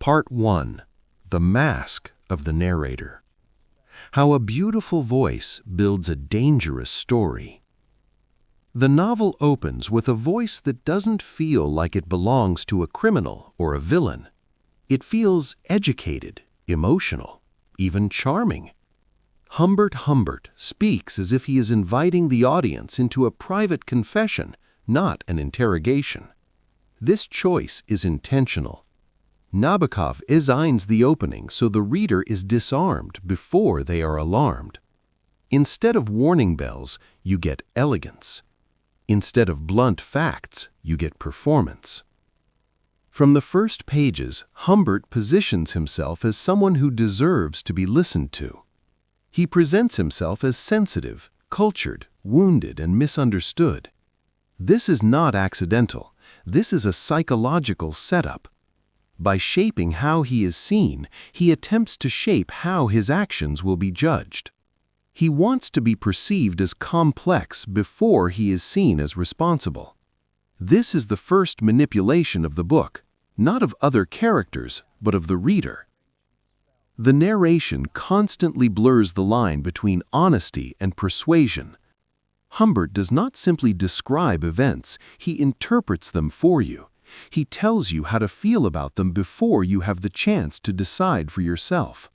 Part 1. The Mask of the Narrator. How a beautiful voice builds a dangerous story. The novel opens with a voice that doesn't feel like it belongs to a criminal or a villain. It feels educated, emotional, even charming. Humbert Humbert speaks as if he is inviting the audience into a private confession, not an interrogation. This choice is intentional. Nabokov designs the opening so the reader is disarmed before they are alarmed. Instead of warning bells, you get elegance. Instead of blunt facts, you get performance. From the first pages, Humbert positions himself as someone who deserves to be listened to. He presents himself as sensitive, cultured, wounded, and misunderstood. This is not accidental. This is a psychological setup. By shaping how he is seen, he attempts to shape how his actions will be judged. He wants to be perceived as complex before he is seen as responsible. This is the first manipulation of the book, not of other characters, but of the reader. The narration constantly blurs the line between honesty and persuasion. Humbert does not simply describe events, he interprets them for you. He tells you how to feel about them before you have the chance to decide for yourself.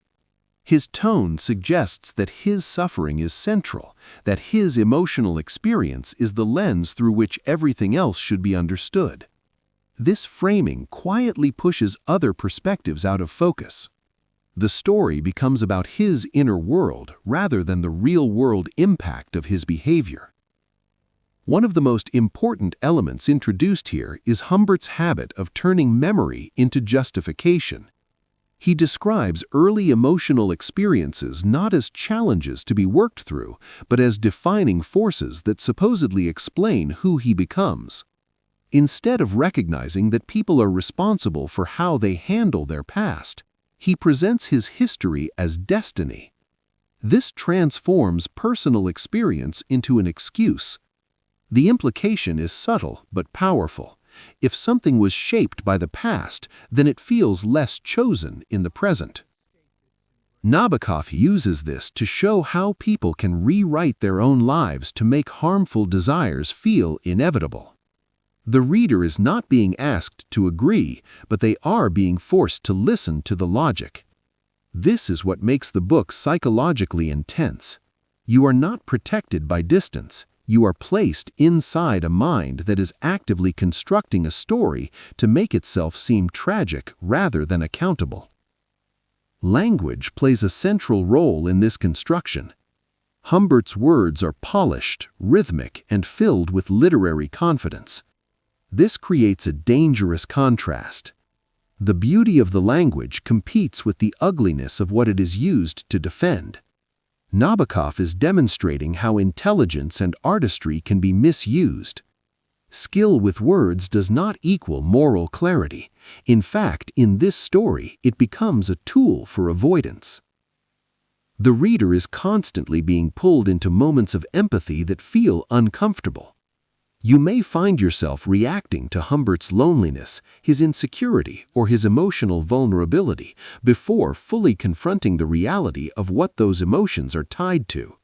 His tone suggests that his suffering is central, that his emotional experience is the lens through which everything else should be understood. This framing quietly pushes other perspectives out of focus. The story becomes about his inner world rather than the real-world impact of his behavior. One of the most important elements introduced here is Humbert's habit of turning memory into justification. He describes early emotional experiences not as challenges to be worked through, but as defining forces that supposedly explain who he becomes. Instead of recognizing that people are responsible for how they handle their past, he presents his history as destiny. This transforms personal experience into an excuse. The implication is subtle but powerful. If something was shaped by the past, then it feels less chosen in the present. Nabokov uses this to show how people can rewrite their own lives to make harmful desires feel inevitable. The reader is not being asked to agree, but they are being forced to listen to the logic. This is what makes the book psychologically intense. You are not protected by distance. You are placed inside a mind that is actively constructing a story to make itself seem tragic rather than accountable. Language plays a central role in this construction. Humbert's words are polished, rhythmic, and filled with literary confidence. This creates a dangerous contrast. The beauty of the language competes with the ugliness of what it is used to defend. Nabokov is demonstrating how intelligence and artistry can be misused. Skill with words does not equal moral clarity. In fact, in this story, it becomes a tool for avoidance. The reader is constantly being pulled into moments of empathy that feel uncomfortable. You may find yourself reacting to Humbert's loneliness, his insecurity, or his emotional vulnerability before fully confronting the reality of what those emotions are tied to.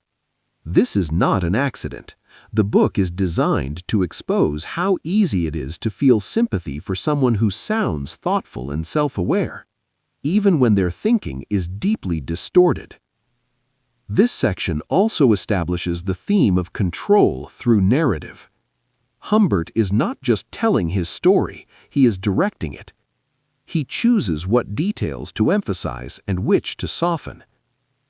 This is not an accident. The book is designed to expose how easy it is to feel sympathy for someone who sounds thoughtful and self-aware, even when their thinking is deeply distorted. This section also establishes the theme of control through narrative. Humbert is not just telling his story, he is directing it. He chooses what details to emphasize and which to soften.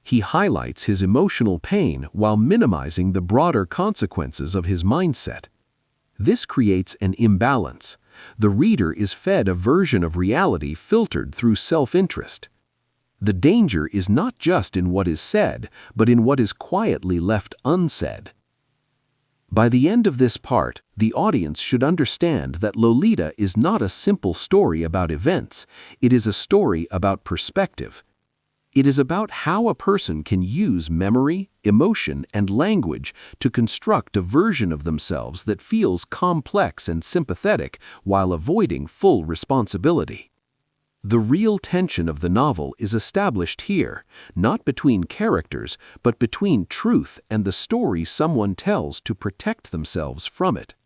He highlights his emotional pain while minimizing the broader consequences of his mindset. This creates an imbalance. The reader is fed a version of reality filtered through self-interest. The danger is not just in what is said, but in what is quietly left unsaid. By the end of this part, the audience should understand that Lolita is not a simple story about events. It is a story about perspective. It is about how a person can use memory, emotion, and language to construct a version of themselves that feels complex and sympathetic while avoiding full responsibility. The real tension of the novel is established here, not between characters, but between truth and the story someone tells to protect themselves from it.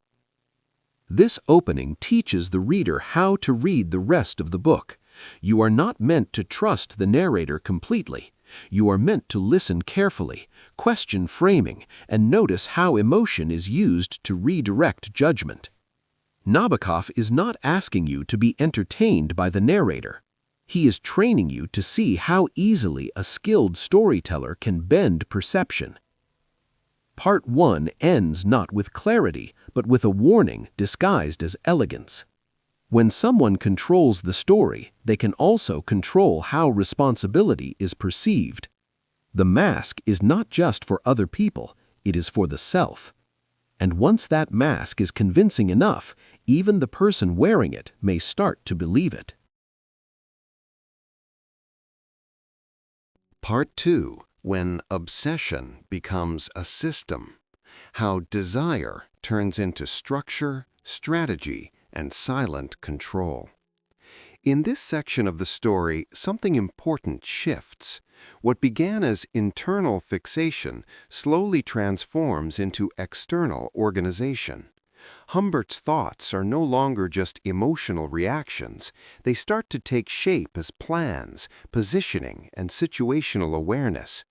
This opening teaches the reader how to read the rest of the book. You are not meant to trust the narrator completely. You are meant to listen carefully, question framing, and notice how emotion is used to redirect judgment. Nabokov is not asking you to be entertained by the narrator. He is training you to see how easily a skilled storyteller can bend perception. Part 1 ends not with clarity, but with a warning disguised as elegance. When someone controls the story, they can also control how responsibility is perceived. The mask is not just for other people, it is for the self. And once that mask is convincing enough, even the person wearing it may start to believe it. Part 2. When obsession becomes a system. How desire turns into structure, strategy, and silent control. In this section of the story, something important shifts. What began as internal fixation slowly transforms into external organization. Humbert's thoughts are no longer just emotional reactions. They start to take shape as plans, positioning, and situational awareness.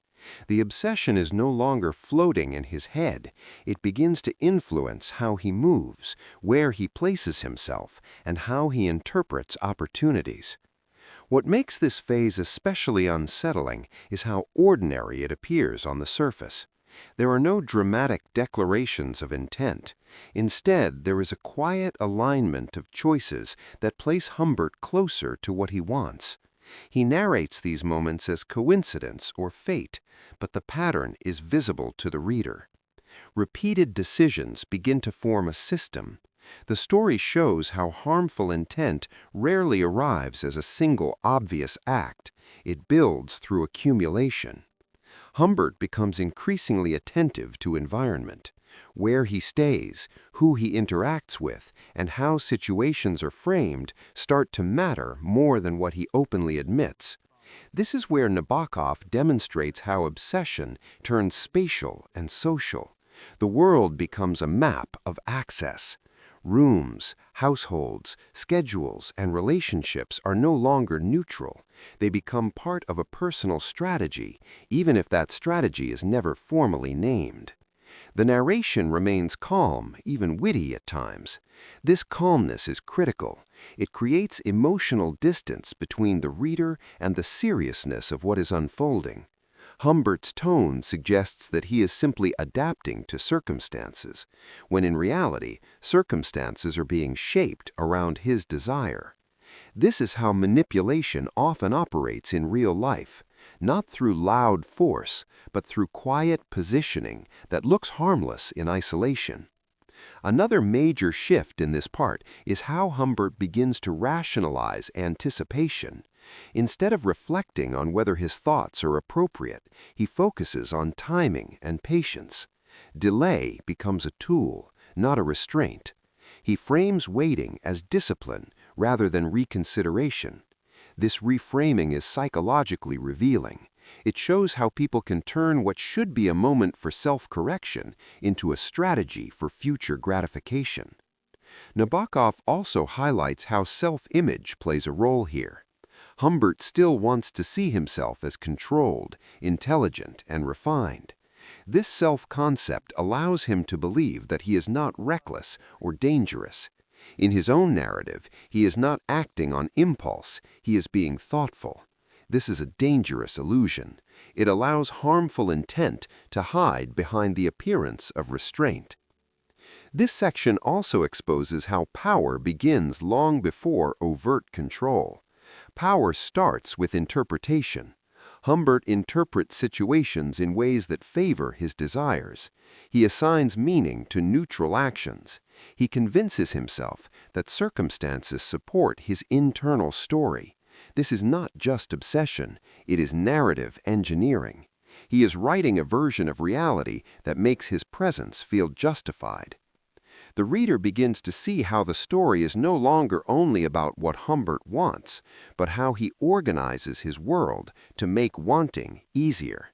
The obsession is no longer floating in his head. It begins to influence how he moves, where he places himself, and how he interprets opportunities. What makes this phase especially unsettling is how ordinary it appears on the surface. There are no dramatic declarations of intent. Instead, there is a quiet alignment of choices that place Humbert closer to what he wants. He narrates these moments as coincidence or fate, but the pattern is visible to the reader. Repeated decisions begin to form a system. The story shows how harmful intent rarely arrives as a single obvious act. It builds through accumulation. Humbert becomes increasingly attentive to environment. Where he stays, who he interacts with, and how situations are framed start to matter more than what he openly admits. This is where Nabokov demonstrates how obsession turns spatial and social. The world becomes a map of access. Rooms, households, schedules, and relationships are no longer neutral. They become part of a personal strategy, even if that strategy is never formally named. The narration remains calm, even witty at times. This calmness is critical. It creates emotional distance between the reader and the seriousness of what is unfolding. Humbert's tone suggests that he is simply adapting to circumstances, when in reality, circumstances are being shaped around his desire. This is how manipulation often operates in real life, not through loud force, but through quiet positioning that looks harmless in isolation. Another major shift in this part is how Humbert begins to rationalize anticipation. Instead of reflecting on whether his thoughts are appropriate, he focuses on timing and patience. Delay becomes a tool, not a restraint. He frames waiting as discipline rather than reconsideration. This reframing is psychologically revealing. It shows how people can turn what should be a moment for self-correction into a strategy for future gratification. Nabokov also highlights how self-image plays a role here. Humbert still wants to see himself as controlled, intelligent, and refined. This self-concept allows him to believe that he is not reckless or dangerous. In his own narrative, he is not acting on impulse, he is being thoughtful. This is a dangerous illusion. It allows harmful intent to hide behind the appearance of restraint. This section also exposes how power begins long before overt control. Power starts with interpretation. Humbert interprets situations in ways that favor his desires. He assigns meaning to neutral actions. He convinces himself that circumstances support his internal story. This is not just obsession, it is narrative engineering. He is writing a version of reality that makes his presence feel justified. The reader begins to see how the story is no longer only about what Humbert wants, but how he organizes his world to make wanting easier.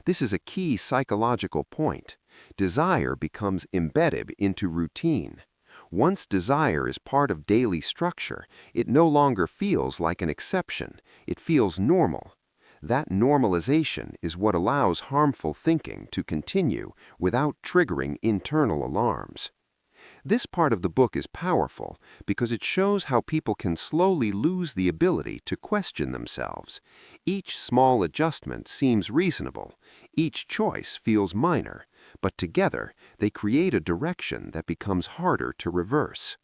This is a key psychological point. Desire becomes embedded into routine. Once desire is part of daily structure, it no longer feels like an exception. It feels normal. That normalization is what allows harmful thinking to continue without triggering internal alarms. This part of the book is powerful because it shows how people can slowly lose the ability to question themselves. Each small adjustment seems reasonable. Each choice feels minor, but together they create a direction that becomes harder to reverse.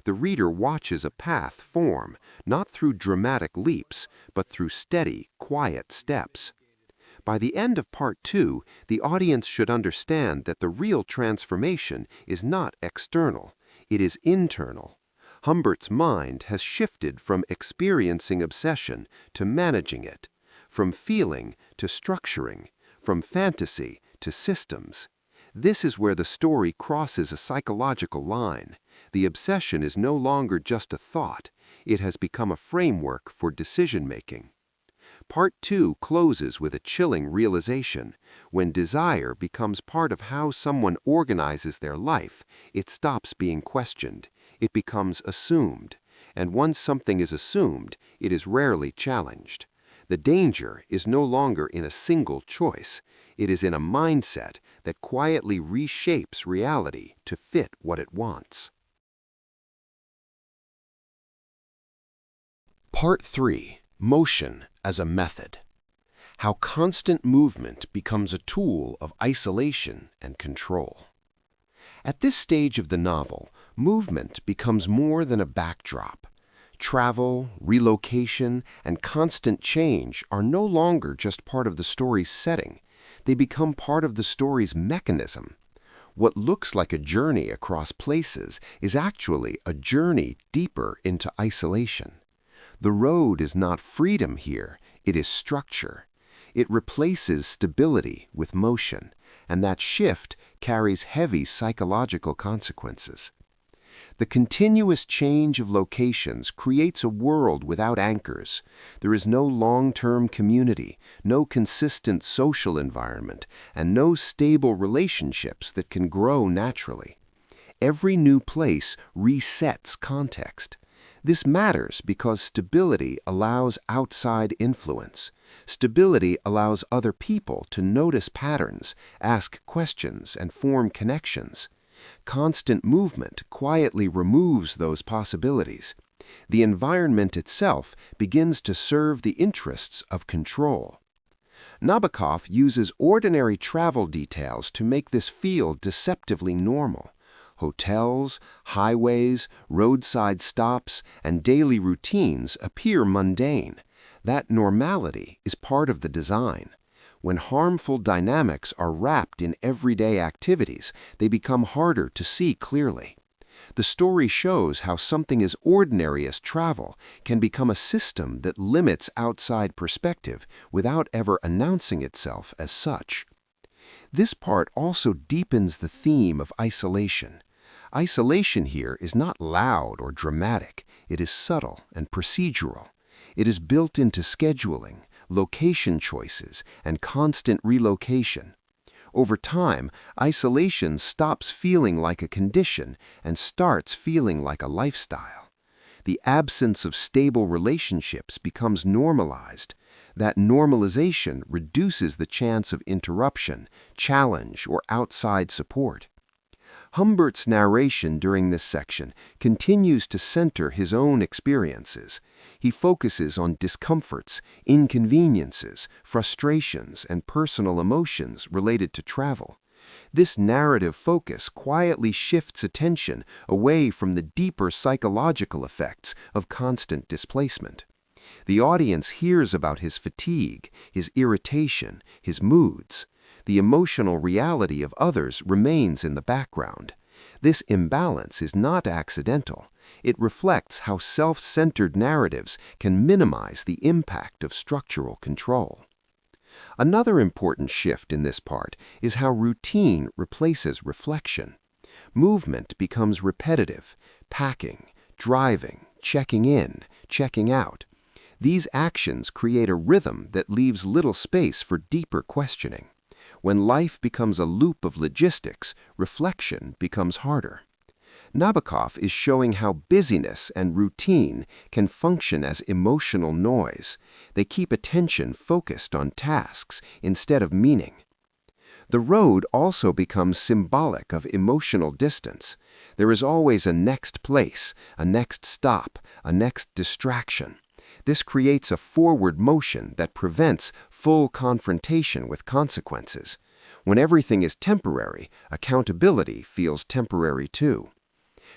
The reader watches a path form, not through dramatic leaps, but through steady, quiet steps. By the end of Part 2, the audience should understand that the real transformation is not external, it is internal. Humbert's mind has shifted from experiencing obsession to managing it, from feeling to structuring, from fantasy to systems. This is where the story crosses a psychological line. The obsession is no longer just a thought, it has become a framework for decision-making. Part 2 closes with a chilling realization. When desire becomes part of how someone organizes their life, it stops being questioned. It becomes assumed. And once something is assumed, it is rarely challenged. The danger is no longer in a single choice. It is in a mindset that quietly reshapes reality to fit what it wants. Part 3. Motion as a method. How constant movement becomes a tool of isolation and control. At this stage of the novel, movement becomes more than a backdrop. Travel, relocation, and constant change are no longer just part of the story's setting. They become part of the story's mechanism. What looks like a journey across places is actually a journey deeper into isolation. The road is not freedom here, it is structure. It replaces stability with motion, and that shift carries heavy psychological consequences. The continuous change of locations creates a world without anchors. There is no long-term community, no consistent social environment, and no stable relationships that can grow naturally. Every new place resets context. This matters because stability allows outside influence. Stability allows other people to notice patterns, ask questions, and form connections. Constant movement quietly removes those possibilities. The environment itself begins to serve the interests of control. Nabokov uses ordinary travel details to make this feel deceptively normal. Hotels, highways, roadside stops, and daily routines appear mundane. That normality is part of the design. When harmful dynamics are wrapped in everyday activities, they become harder to see clearly. The story shows how something as ordinary as travel can become a system that limits outside perspective without ever announcing itself as such. This part also deepens the theme of isolation. Isolation here is not loud or dramatic, it is subtle and procedural. It is built into scheduling, location choices, and constant relocation. Over time, isolation stops feeling like a condition and starts feeling like a lifestyle. The absence of stable relationships becomes normalized. That normalization reduces the chance of interruption, challenge, or outside support. Humbert's narration during this section continues to center his own experiences. He focuses on discomforts, inconveniences, frustrations, and personal emotions related to travel. This narrative focus quietly shifts attention away from the deeper psychological effects of constant displacement. The audience hears about his fatigue, his irritation, his moods. The emotional reality of others remains in the background. This imbalance is not accidental. It reflects how self-centered narratives can minimize the impact of structural control. Another important shift in this part is how routine replaces reflection. Movement becomes repetitive: packing, driving, checking in, checking out. These actions create a rhythm that leaves little space for deeper questioning. When life becomes a loop of logistics, reflection becomes harder. Nabokov is showing how busyness and routine can function as emotional noise. They keep attention focused on tasks instead of meaning. The road also becomes symbolic of emotional distance. There is always a next place, a next stop, a next distraction. This creates a forward motion that prevents full confrontation with consequences. When everything is temporary, accountability feels temporary too.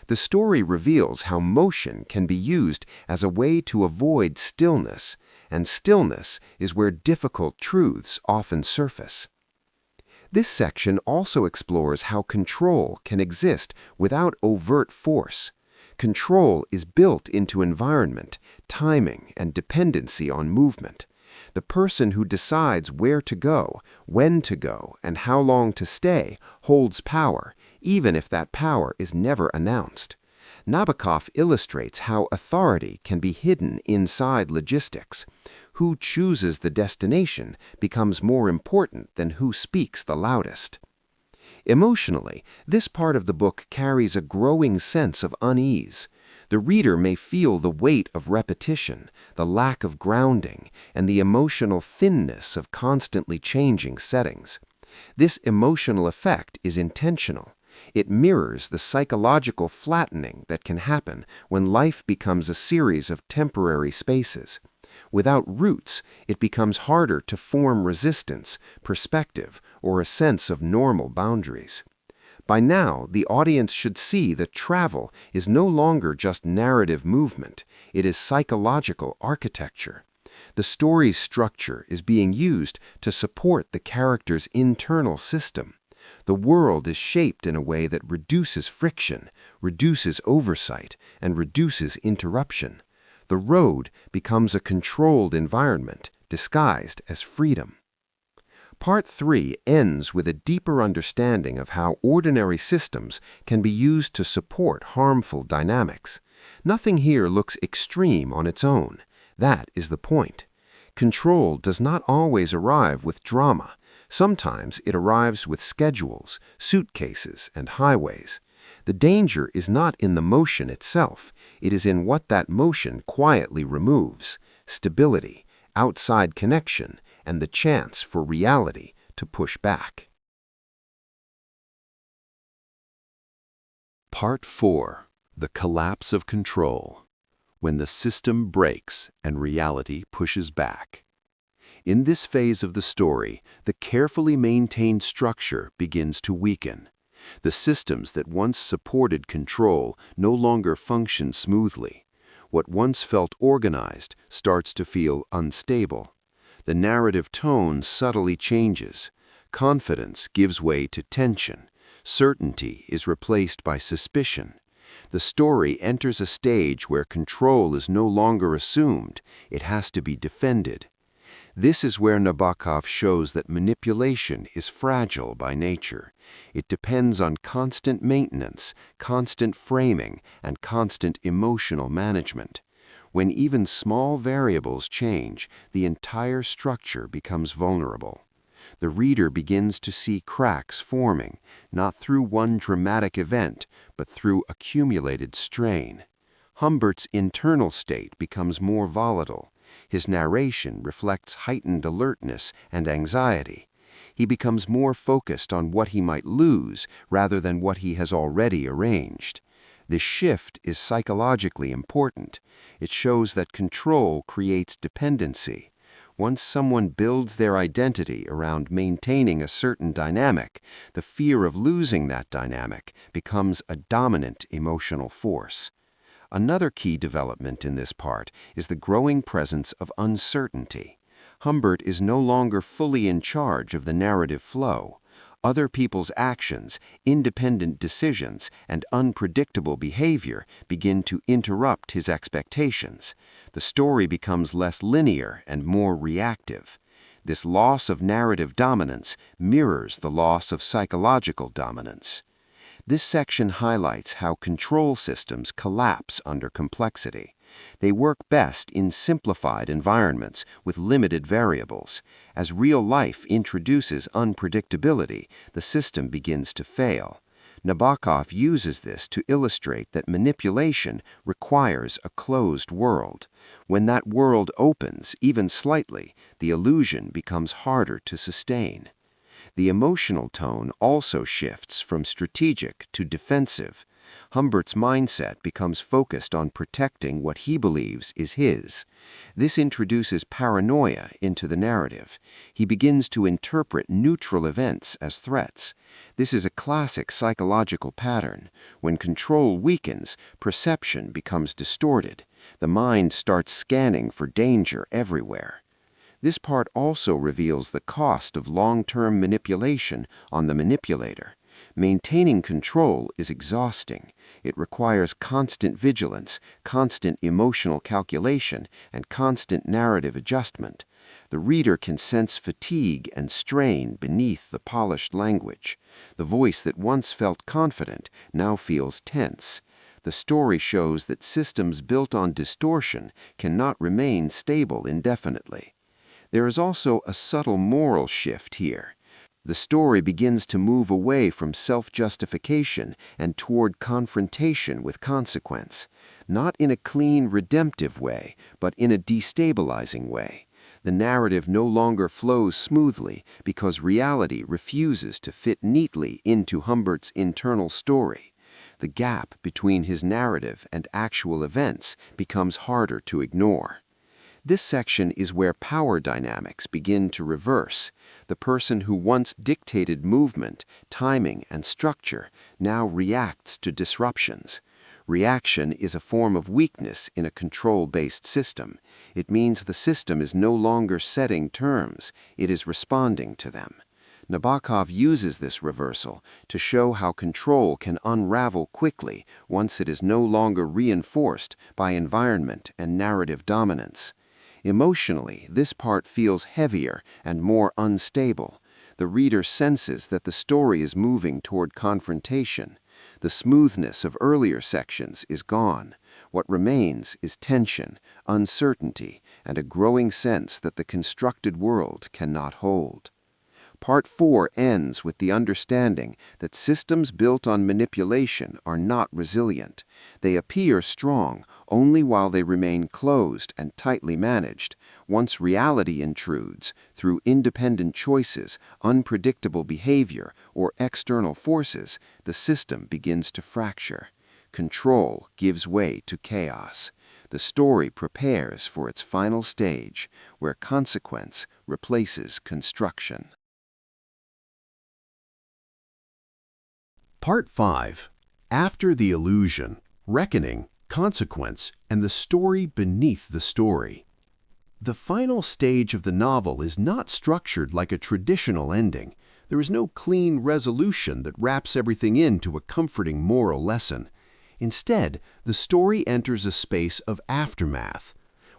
The story reveals how motion can be used as a way to avoid stillness, and stillness is where difficult truths often surface. This section also explores how control can exist without overt force. Control is built into environment, timing, and dependency on movement. The person who decides where to go, when to go, and how long to stay holds power, even if that power is never announced. Nabokov illustrates how authority can be hidden inside logistics. Who chooses the destination becomes more important than who speaks the loudest. Emotionally, this part of the book carries a growing sense of unease. The reader may feel the weight of repetition, the lack of grounding, and the emotional thinness of constantly changing settings. This emotional effect is intentional. It mirrors the psychological flattening that can happen when life becomes a series of temporary spaces. Without roots, it becomes harder to form resistance, perspective, or a sense of normal boundaries. By now, the audience should see that travel is no longer just narrative movement, it is psychological architecture. The story's structure is being used to support the character's internal system. The world is shaped in a way that reduces friction, reduces oversight, and reduces interruption. The road becomes a controlled environment, disguised as freedom. Part 3 ends with a deeper understanding of how ordinary systems can be used to support harmful dynamics. Nothing here looks extreme on its own. That is the point. Control does not always arrive with drama. Sometimes it arrives with schedules, suitcases, and highways. The danger is not in the motion itself. It is in what that motion quietly removes: stability, outside connection, and the chance for reality to push back. Part 4. The Collapse of Control. When the system breaks and reality pushes back. In this phase of the story, the carefully maintained structure begins to weaken. The systems that once supported control no longer function smoothly. What once felt organized starts to feel unstable. The narrative tone subtly changes. Confidence gives way to tension. Certainty is replaced by suspicion. The story enters a stage where control is no longer assumed, it has to be defended. This is where Nabokov shows that manipulation is fragile by nature. It depends on constant maintenance, constant framing, and constant emotional management. When even small variables change, the entire structure becomes vulnerable. The reader begins to see cracks forming, not through one dramatic event, but through accumulated strain. Humbert's internal state becomes more volatile. His narration reflects heightened alertness and anxiety. He becomes more focused on what he might lose rather than what he has already arranged. This shift is psychologically important. It shows that control creates dependency. Once someone builds their identity around maintaining a certain dynamic, the fear of losing that dynamic becomes a dominant emotional force. Another key development in this part is the growing presence of uncertainty. Humbert is no longer fully in charge of the narrative flow. Other people's actions, independent decisions, and unpredictable behavior begin to interrupt his expectations. The story becomes less linear and more reactive. This loss of narrative dominance mirrors the loss of psychological dominance. This section highlights how control systems collapse under complexity. They work best in simplified environments with limited variables. As real life introduces unpredictability, the system begins to fail. Nabokov uses this to illustrate that manipulation requires a closed world. When that world opens, even slightly, the illusion becomes harder to sustain. The emotional tone also shifts from strategic to defensive. Humbert's mindset becomes focused on protecting what he believes is his. This introduces paranoia into the narrative. He begins to interpret neutral events as threats. This is a classic psychological pattern. When control weakens, perception becomes distorted. The mind starts scanning for danger everywhere. This part also reveals the cost of long-term manipulation on the manipulator. Maintaining control is exhausting. It requires constant vigilance, constant emotional calculation, and constant narrative adjustment. The reader can sense fatigue and strain beneath the polished language. The voice that once felt confident now feels tense. The story shows that systems built on distortion cannot remain stable indefinitely. There is also a subtle moral shift here. The story begins to move away from self-justification and toward confrontation with consequence, not in a clean, redemptive way, but in a destabilizing way. The narrative no longer flows smoothly because reality refuses to fit neatly into Humbert's internal story. The gap between his narrative and actual events becomes harder to ignore. This section is where power dynamics begin to reverse. The person who once dictated movement, timing, and structure now reacts to disruptions. Reaction is a form of weakness in a control-based system. It means the system is no longer setting terms, it is responding to them. Nabokov uses this reversal to show how control can unravel quickly once it is no longer reinforced by environment and narrative dominance. Emotionally, this part feels heavier and more unstable. The reader senses that the story is moving toward confrontation. The smoothness of earlier sections is gone. What remains is tension, uncertainty, and a growing sense that the constructed world cannot hold. Part 4 ends with the understanding that systems built on manipulation are not resilient. They appear strong only while they remain closed and tightly managed. Once reality intrudes, through independent choices, unpredictable behavior, or external forces, the system begins to fracture. Control gives way to chaos. The story prepares for its final stage, where consequence replaces construction. Part 5. After the illusion, reckoning, consequence, and the story beneath the story. The final stage of the novel is not structured like a traditional ending. There is no clean resolution that wraps everything into a comforting moral lesson. Instead, the story enters a space of aftermath.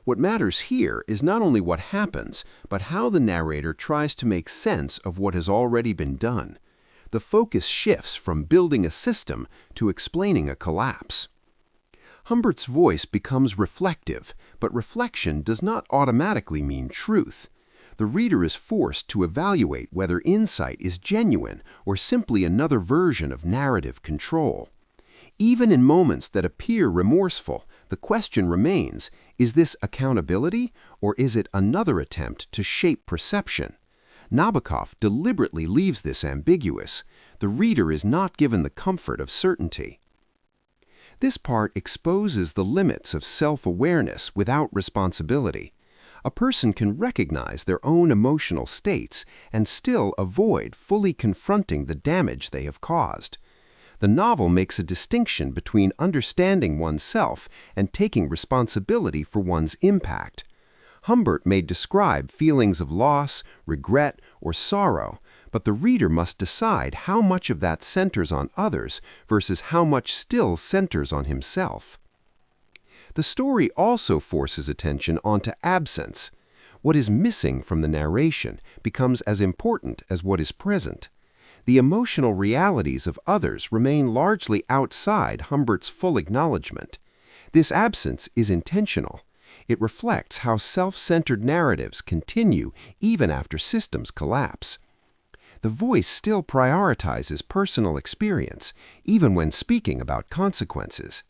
What matters here is not only what happens, but how the narrator tries to make sense of what has already been done. The focus shifts from building a system to explaining a collapse. Humbert's voice becomes reflective, but reflection does not automatically mean truth. The reader is forced to evaluate whether insight is genuine or simply another version of narrative control. Even in moments that appear remorseful, the question remains, is this accountability or is it another attempt to shape perception? Nabokov deliberately leaves this ambiguous. The reader is not given the comfort of certainty. This part exposes the limits of self-awareness without responsibility. A person can recognize their own emotional states and still avoid fully confronting the damage they have caused. The novel makes a distinction between understanding oneself and taking responsibility for one's impact. Humbert may describe feelings of loss, regret, or sorrow, but the reader must decide how much of that centers on others versus how much still centers on himself. The story also forces attention onto absence. What is missing from the narration becomes as important as what is present. The emotional realities of others remain largely outside Humbert's full acknowledgement. This absence is intentional. It reflects how self-centered narratives continue even after systems collapse. The voice still prioritizes personal experience, even when speaking about consequences.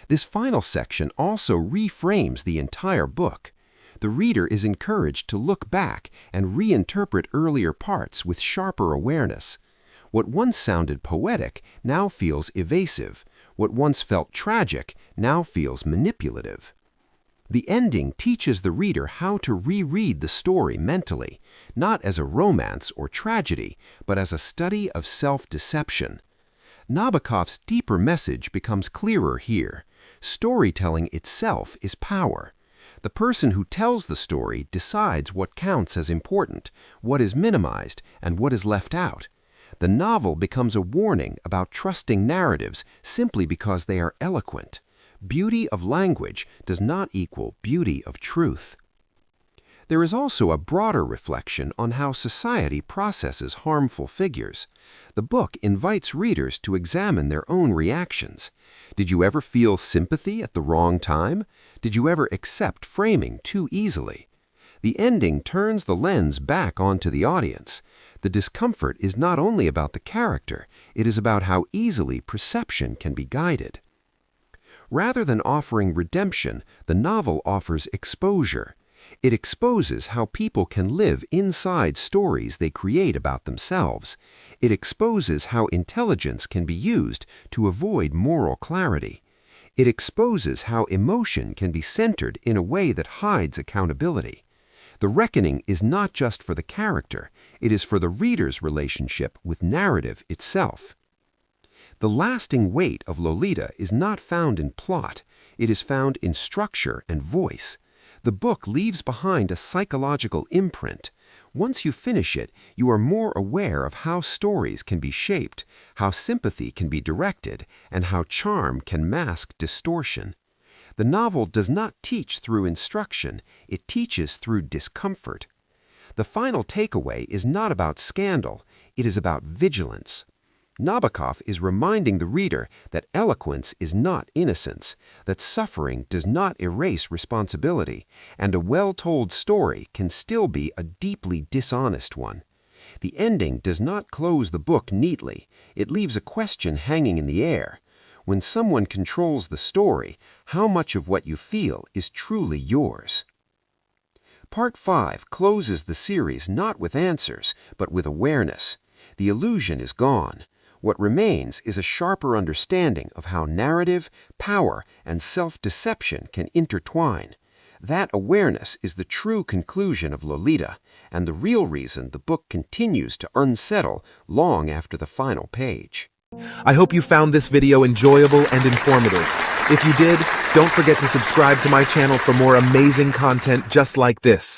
This final section also reframes the entire book. The reader is encouraged to look back and reinterpret earlier parts with sharper awareness. What once sounded poetic now feels evasive. What once felt tragic now feels manipulative. The ending teaches the reader how to reread the story mentally, not as a romance or tragedy, but as a study of self-deception. Nabokov's deeper message becomes clearer here. Storytelling itself is power. The person who tells the story decides what counts as important, what is minimized, and what is left out. The novel becomes a warning about trusting narratives simply because they are eloquent. Beauty of language does not equal beauty of truth. There is also a broader reflection on how society processes harmful figures. The book invites readers to examine their own reactions. Did you ever feel sympathy at the wrong time? Did you ever accept framing too easily? The ending turns the lens back onto the audience. The discomfort is not only about the character, it is about how easily perception can be guided. Rather than offering redemption, the novel offers exposure. It exposes how people can live inside stories they create about themselves. It exposes how intelligence can be used to avoid moral clarity. It exposes how emotion can be centered in a way that hides accountability. The reckoning is not just for the character, it is for the reader's relationship with narrative itself. The lasting weight of Lolita is not found in plot, it is found in structure and voice. The book leaves behind a psychological imprint. Once you finish it, you are more aware of how stories can be shaped, how sympathy can be directed, and how charm can mask distortion. The novel does not teach through instruction, it teaches through discomfort. The final takeaway is not about scandal, it is about vigilance. Nabokov is reminding the reader that eloquence is not innocence, that suffering does not erase responsibility, and a well-told story can still be a deeply dishonest one. The ending does not close the book neatly, it leaves a question hanging in the air. When someone controls the story, how much of what you feel is truly yours? Part 5 closes the series not with answers, but with awareness. The illusion is gone. What remains is a sharper understanding of how narrative, power, and self-deception can intertwine. That awareness is the true conclusion of Lolita, and the real reason the book continues to unsettle long after the final page. I hope you found this video enjoyable and informative. If you did, don't forget to subscribe to my channel for more amazing content just like this.